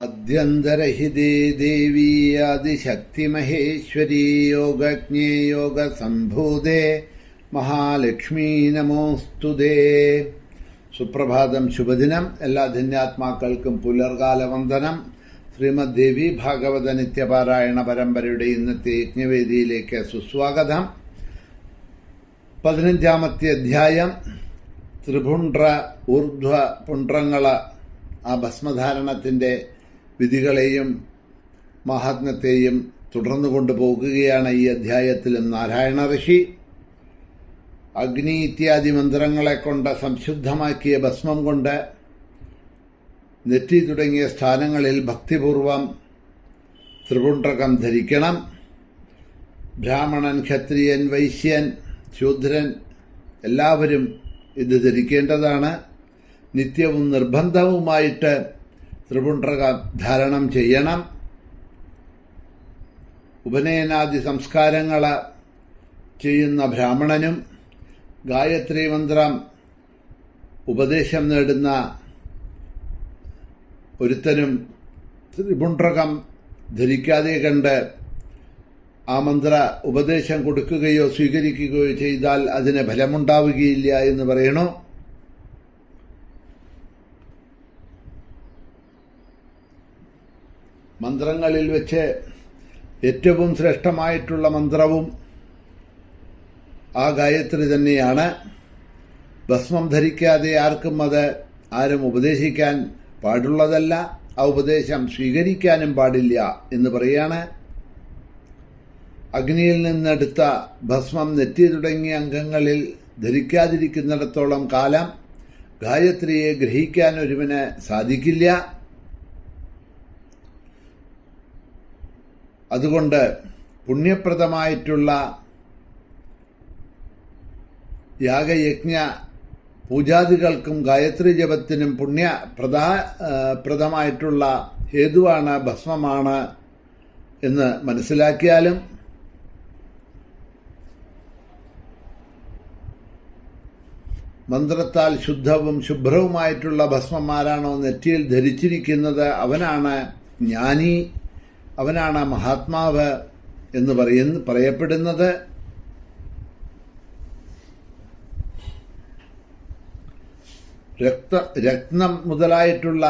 അദ്യന്തരഹിതേ ദേവീ ആദിശക്തിമഹേശ്വരീ യോഗജ്ഞേ യോഗസംഭൂതേ മഹാലക്ഷ്മീ നമോസ്തുതേ. സുപ്രഭാതം, ശുഭദിനം. എല്ലാ ധന്യാത്മാക്കൾക്കും പുലർകാല വന്ദനം. ശ്രീമദ് ദേവി ഭാഗവത നിത്യപാരായണ പരമ്പരയുടെ ഇന്നത്തെ യജ്ഞവേദിയിലേക്ക് സുസ്വാഗതം. 15-ാമത്തെ അധ്യായം ത്രിപുണ്ട്ര ഊർധ്വ പുണ്ട്രങ്ങള ആ ഭസ്മധാരണത്തിൻ്റെ വിധികളെയും മഹാത്മ്യത്തെയും തുടർന്നു കൊണ്ടുപോകുകയാണ് ഈ അധ്യായത്തിലും നാരായണ ഋഷി. അഗ്നി ഇത്യാദി മന്ത്രങ്ങളെ കൊണ്ട് സംശുദ്ധമാക്കിയ ഭസ്മം കൊണ്ട് നെറ്റി തുടങ്ങിയ സ്ഥാനങ്ങളിൽ ഭക്തിപൂർവം ത്രിപുണ്ഡ്രകം ധരിക്കണം. ബ്രാഹ്മണൻ, ക്ഷത്രിയൻ, വൈശ്യൻ, ശൂദ്രൻ എല്ലാവരും ഇത് ധരിക്കേണ്ടതാണ്. നിത്യവും നിർബന്ധവുമായിട്ട് ത്രിപുണ്ഡ്രകം ധാരണം ചെയ്യണം. ഉപനയനാദി സംസ്കാരങ്ങൾ ചെയ്യുന്ന ബ്രാഹ്മണനും ഗായത്രി മന്ത്രം ഉപദേശം നേടുന്ന ഒരുത്തനും ത്രിപുണ്ഡ്രകം ധരിക്കാതെ കണ്ട് ആ മന്ത്ര ഉപദേശം കൊടുക്കുകയോ സ്വീകരിക്കുകയോ ചെയ്താൽ അതിന് ഫലമുണ്ടാവുകയില്ല എന്ന് പറയണു. മന്ത്രങ്ങളിൽ വെച്ച് ഏറ്റവും ശ്രേഷ്ഠമായിട്ടുള്ള മന്ത്രവും ആ ഗായത്രി തന്നെയാണ്. ഭസ്മം ധരിക്കാതെ ആരും ഉപദേശിക്കാൻ പാടുള്ളതല്ല. ആ ഉപദേശം സ്വീകരിക്കാനും പാടില്ല എന്ന് പറയാണ്. അഗ്നിയിൽ നിന്നെടുത്ത ഭസ്മം നെറ്റി തുടങ്ങിയ അംഗങ്ങളിൽ ധരിക്കാതിരിക്കുന്നിടത്തോളം കാലം ഗായത്രിയെ ഗ്രഹിക്കാൻ ഒരുവന് സാധിക്കില്ല. അതുകൊണ്ട് പുണ്യപ്രദമായിട്ടുള്ള യാഗയജ്ഞ പൂജാദികൾക്കും ഗായത്രി ജപത്തിനും പ്രദമായിട്ടുള്ള ഹേതുവാണ്, ഭസ്മമാണ് എന്ന് മനസ്സിലാക്കിയാലും മന്ത്രത്താൽ ശുദ്ധവും ശുഭ്രവുമായിട്ടുള്ള ഭസ്മം ആരാണോ നെറ്റിയിൽ ധരിച്ചിരിക്കുന്നത് അവനാണ് ജ്ഞാനി, അവനാണ് മഹാത്മാവ് എന്ന് പറയപ്പെടുന്നത്. രത്നം മുതലായിട്ടുള്ള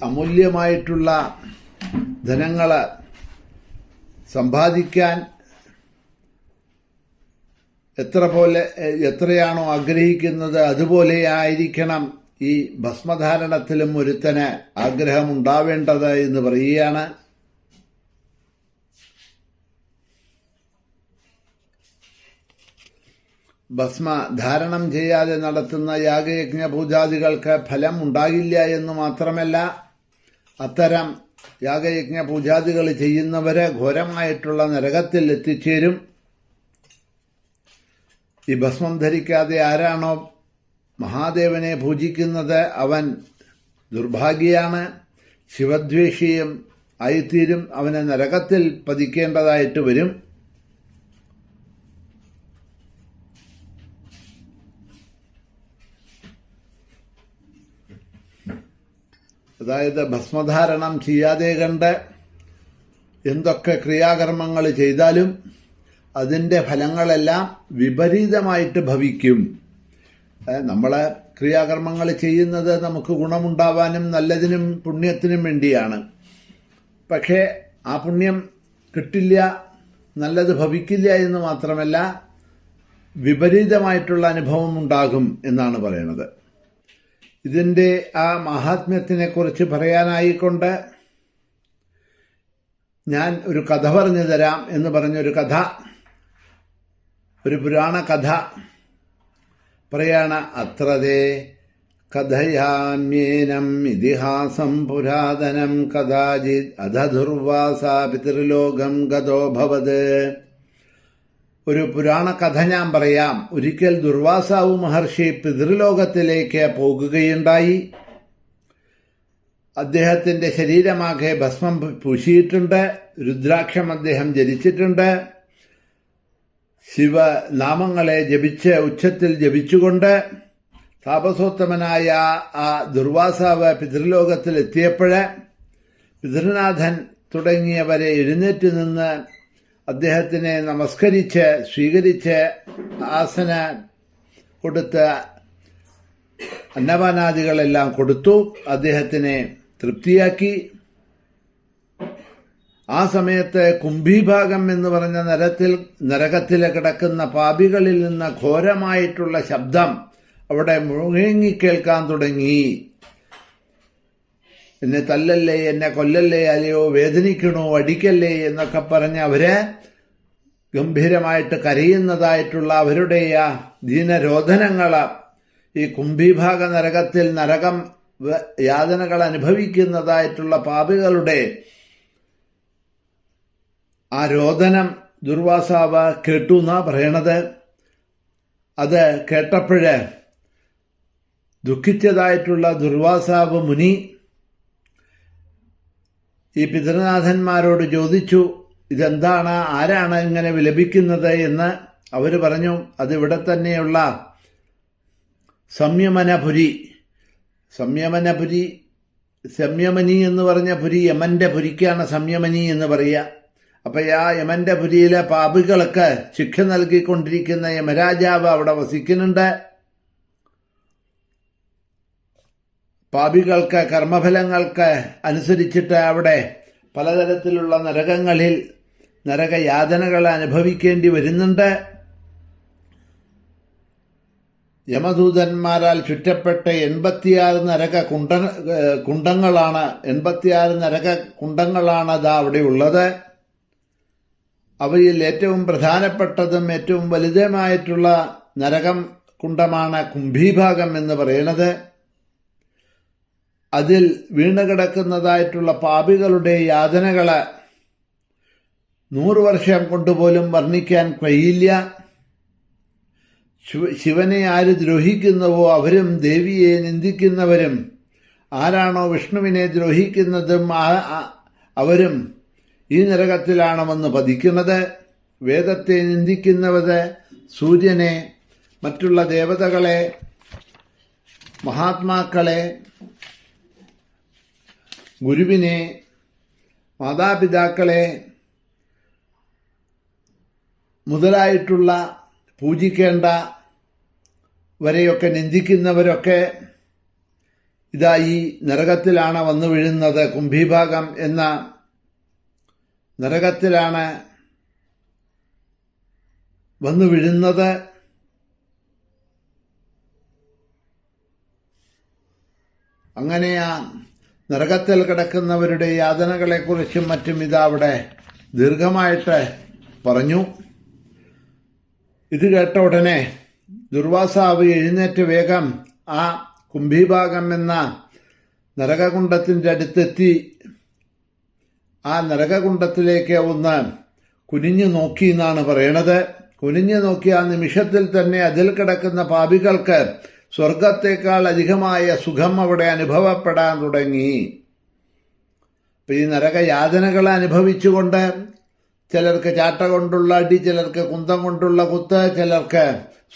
അമൂല്യമായിട്ടുള്ള ധനങ്ങൾ സമ്പാദിക്കാൻ എത്രയാണോ ആഗ്രഹിക്കുന്നത് അതുപോലെയായിരിക്കണം ഈ ഭസ്മധാരണത്തിലും ഒരുത്തന് ആഗ്രഹമുണ്ടാവേണ്ടത് എന്ന് പറയുകയാണ്. ഭസ്മ ധാരണം ചെയ്യാതെ നടത്തുന്ന യാഗയജ്ഞ പൂജാദികൾക്ക് ഫലം ഉണ്ടാകില്ല എന്ന് മാത്രമല്ല, അത്തരം യാഗയജ്ഞ പൂജാദികൾ ചെയ്യുന്നവര് ഘോരമായിട്ടുള്ള നരകത്തിൽ എത്തിച്ചേരും. ഈ ഭസ്മം ധരിക്കാതെ ആരാണോ മഹാദേവനെ പൂജിക്കുന്നത് അവൻ ദുർഭാഗ്യയാണ്, ശിവദ്വേഷിയും ആയിത്തീരും. അവനെ നരകത്തിൽ പതിക്കേണ്ടതായിട്ട് വരും. അതായത് ഭസ്മധാരണം ചെയ്യാതെ കണ്ട് എന്തൊക്കെ ക്രിയാകർമ്മങ്ങൾ ചെയ്താലും അതിൻ്റെ ഫലങ്ങളെല്ലാം വിപരീതമായിട്ട് ഭവിക്കും. നമ്മൾ ക്രിയാകർമ്മങ്ങൾ ചെയ്യുന്നത് നമുക്ക് ഗുണമുണ്ടാവാനും നല്ലതിനും പുണ്യത്തിനും വേണ്ടിയാണ്. പക്ഷേ ആ പുണ്യം കിട്ടില്ല, നല്ലത് ഭവിക്കില്ല എന്ന് മാത്രമല്ല വിപരീതമായിട്ടുള്ള അനുഭവം ഉണ്ടാകും എന്നാണ് പറയുന്നത്. ഇതിൻ്റെ ആ മഹാത്മ്യത്തിനെ കുറിച്ച് പറയാനായിക്കൊണ്ട് ഞാൻ ഒരു കഥ പറഞ്ഞു തരാം എന്ന് പറഞ്ഞൊരു കഥ, ഒരു പുരാണ കഥ പറയാണ്. അത്രതേ കഥയാമ്യേനം ഇതിഹാസം പുരാതനം കഥാചിത് അധധുർവാസാ പിതൃലോകം ഗതോ ഭവത്. ഒരു പുരാണ കഥ ഞാൻ പറയാം. ഒരിക്കൽ ദുർവാസാവു മഹർഷി പിതൃലോകത്തിലേക്ക് പോകുകയുണ്ടായി. അദ്ദേഹത്തിന്റെ ശരീരമാകെ ഭസ്മം പൂശിയിട്ടുണ്ട്. രുദ്രാക്ഷം അദ്ദേഹം ധരിച്ചിട്ടുണ്ട്. ശിവനാമങ്ങളെ ജപിച്ച് ഉച്ചത്തിൽ ജപിച്ചുകൊണ്ട് താപസോത്തമനായ ആ ദുർവാസാവ് പിതൃലോകത്തിലെത്തിയപ്പോഴ് പിതൃനാഥൻ തുടങ്ങിയവരെ എഴുന്നേറ്റ് നിന്ന് അദ്ദേഹത്തിനെ നമസ്കരിച്ച് സ്വീകരിച്ച് ആസന കൊടുത്ത് അന്നപാനാദികളെല്ലാം കൊടുത്തു. അദ്ദേഹത്തിനെ തൃപ്തിയാക്കി. ആ സമയത്ത് കുംഭീഭാഗം എന്ന് പറഞ്ഞ നരകത്തിൽ കിടക്കുന്ന പാപികളിൽ നിന്ന് ഘോരമായിട്ടുള്ള ശബ്ദം അവിടെ മുഴങ്ങിക്കേൾക്കാൻ തുടങ്ങി. എന്നെ തല്ലല്ലേ, എന്നെ കൊല്ലല്ലേ, അല്ലയോ വേദനിക്കണോ, അടിക്കല്ലേ എന്നൊക്കെ പറഞ്ഞ് അവര് ഗംഭീരമായിട്ട് കരയുന്നതായിട്ടുള്ള അവരുടെ ആ ദീനരോധനങ്ങള് ഈ കുംഭീഭാഗ നരകത്തിൽ നരകം യാതനകൾ അനുഭവിക്കുന്നതായിട്ടുള്ള പാപികളുടെ ആ രോദനം ദുർവാസാവ് കേട്ടു എന്നാ പറയണത്. അത് കേട്ടപ്പോഴ് ദുഃഖിച്ചതായിട്ടുള്ള ദുർവാസാവ് മുനി ഈ പിതൃനാഥന്മാരോട് ചോദിച്ചു, ഇതെന്താണ്, ആരാണ് ഇങ്ങനെ വിലപിക്കുന്നത് എന്ന്. അവര് പറഞ്ഞു, അതിവിടെ തന്നെയുള്ള സംയമനപുരി. സംയമനി എന്ന് പറഞ്ഞ പുരി യമന്റെ പുരിക്കാണ് സംയമനി എന്ന് പറയുക. അപ്പൊ ആ യമന്റെ പുരിയിലെ പാപികൾക്ക് ശിക്ഷ നൽകിക്കൊണ്ടിരിക്കുന്ന യമരാജാവ് അവിടെ വസിക്കുന്നുണ്ട്. പാപികൾക്ക് കർമ്മഫലങ്ങൾക്ക് അനുസരിച്ചിട്ട് അവിടെ പലതരത്തിലുള്ള നരകങ്ങളിൽ നരകയാതനകൾ അനുഭവിക്കേണ്ടി വരുന്നുണ്ട്. യമദൂതന്മാരാൽ ചുറ്റപ്പെട്ട 86 നരക കുണ്ടങ്ങളാണ് 86 നരക കുണ്ടങ്ങളാണ് അതാ അവിടെ ഉള്ളത്. അവയിൽ ഏറ്റവും പ്രധാനപ്പെട്ടതും ഏറ്റവും വലുതുമായിട്ടുള്ള നരകം കുണ്ടമാണ് കുംഭീഭാഗം എന്ന് പറയുന്നത്. അതിൽ വീണുകിടക്കുന്നതായിട്ടുള്ള പാപികളുടെ യാതനകള് 100 വർഷം കൊണ്ടുപോലും വർണ്ണിക്കാൻ കഴിയില്ല. ശിവനെ ആര് ദ്രോഹിക്കുന്നുവോ അവരും ദേവിയെ നിന്ദിക്കുന്നവരും, ആരാണോ വിഷ്ണുവിനെ ദ്രോഹിക്കുന്നതും അവരും ഈ നരകത്തിലാണ് വന്ന് പതിക്കുന്നത്. വേദത്തെ നിന്ദിക്കുന്നവര് സൂര്യനെ, മറ്റുള്ള ദേവതകളെ, മഹാത്മാക്കളെ, ഗുരുവിനെ, മാതാപിതാക്കളെ മുതലായിട്ടുള്ള പൂജിക്കേണ്ട വരെയൊക്കെ നിന്ദിക്കുന്നവരൊക്കെ ഇതാ ഈ നരകത്തിലാണ് വന്നു വീഴുന്നത്. കുംഭീഭാഗം എന്ന നരകത്തിലാണ് വന്നു വീഴുന്നത്. അങ്ങനെ ആ നരകത്തിൽ കിടക്കുന്നവരുടെ യാതനകളെക്കുറിച്ചും മറ്റും ഇതാ അവിടെ ദീർഘമായിട്ട് പറഞ്ഞു. ഇത് കേട്ട ഉടനെ ദുർവാസാവ് എഴുന്നേറ്റ് വേഗം ആ കുംഭീഭാഗം എന്ന നരകകുണ്ടത്തിന്റെ അടുത്തെത്തി ആ നരകകുണ്ടത്തിലേക്ക് ഒന്ന് കുനിഞ്ഞു നോക്കി എന്നാണ് പറയണത്. കുനിഞ്ഞു നോക്കി ആ നിമിഷത്തിൽ തന്നെ അതിൽ കിടക്കുന്ന പാപികൾക്ക് സ്വർഗത്തേക്കാൾ അധികമായ സുഖം അവിടെ അനുഭവപ്പെടാൻ തുടങ്ങി. ഈ നരകയാതനകൾ അനുഭവിച്ചുകൊണ്ട് ചിലർക്ക് ചാട്ട കൊണ്ടുള്ള അടി, ചിലർക്ക് കുന്തം കൊണ്ടുള്ള കുത്ത്, ചിലർക്ക്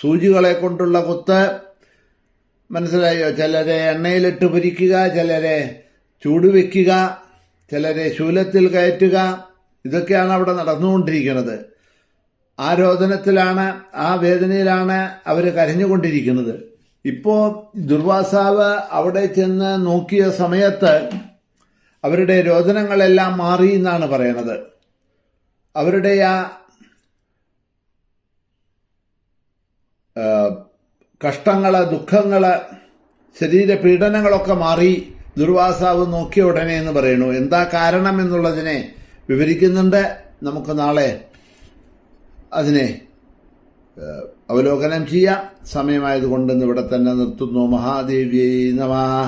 സൂചികളെ കൊണ്ടുള്ള കുത്ത്, മനസ്സിലായോ? ചിലരെ എണ്ണയിലിട്ട് പൊരിക്കുക, ചിലരെ ചൂടുവെക്കുക, ചിലരെ ശൂലത്തിൽ കയറ്റുക, ഇതൊക്കെയാണ് അവിടെ നടന്നുകൊണ്ടിരിക്കുന്നത്. ആ രോദനത്തിലാണ്, ആ വേദനയിലാണ് അവർ കരഞ്ഞുകൊണ്ടിരിക്കുന്നത്. ഇപ്പോ ദുർവാസാവ് അവിടെ ചെന്ന് നോക്കിയ സമയത്ത് അവരുടെ രോദനങ്ങളെല്ലാം മാറി എന്നാണ് പറയണത്. അവരുടെ ആ കഷ്ടങ്ങള്, ദുഃഖങ്ങള്, ശരീരപീഡനങ്ങളൊക്കെ മാറി ദുർവാസാവ് നോക്കിയ ഉടനെ എന്ന് പറയുന്നു. എന്താ കാരണം എന്നുള്ളതിനെ വിവരിക്കുന്നുണ്ട്. നമുക്ക് നാളെ അതിനെ അവലോകനം ചെയ്യാം. സമയമായതുകൊണ്ട് ഇവിടെ തന്നെ നിർത്തുന്നു. മഹാദേവ്യൈ നമഃ.